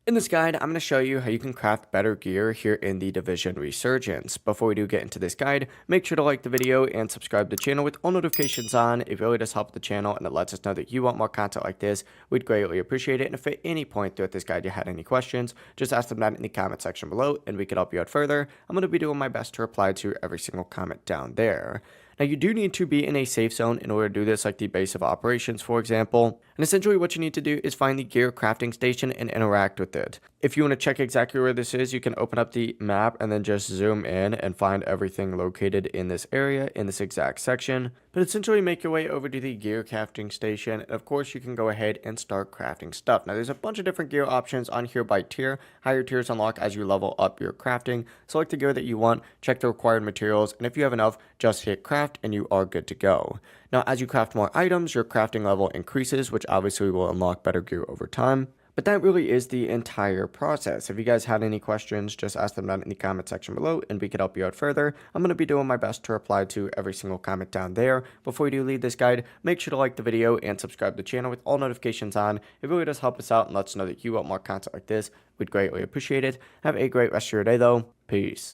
In this guide, I'm going to show you how you can craft better gear here in the Division Resurgence. Before we do get into this guide, make sure to like the video and subscribe to the channel with all notifications on. It really does help the channel and it lets us know that you want more content like this. We'd greatly appreciate it. And if at any point throughout this guide you had any questions, just ask them down in the comment section below and we could help you out further. I'm going to be doing my best to reply to every single comment down there. Now, you do need to be in a safe zone in order to do this, like the base of operations, for example. And essentially what you need to do is find the gear crafting station and interact with it. If you want to check exactly where this is, you can open up the map and then just zoom in and find everything located in this area, in this exact section. But essentially make your way over to the gear crafting station. And of course, you can go ahead and start crafting stuff. Now, there's a bunch of different gear options on here by tier. Higher tiers unlock as you level up your crafting. Select the gear that you want, check the required materials, and if you have enough, just hit craft and you are good to go. Now, as you craft more items, your crafting level increases, which obviously will unlock better gear over time. But that really is the entire process. If you guys had any questions, just ask them down in the comment section below and we could help you out further. I'm going to be doing my best to reply to every single comment down there. Before we do leave this guide, make sure to like the video and subscribe to the channel with all notifications on. It really does help us out and lets us know that you want more content like this. We'd greatly appreciate it. Have a great rest of your day though. Peace.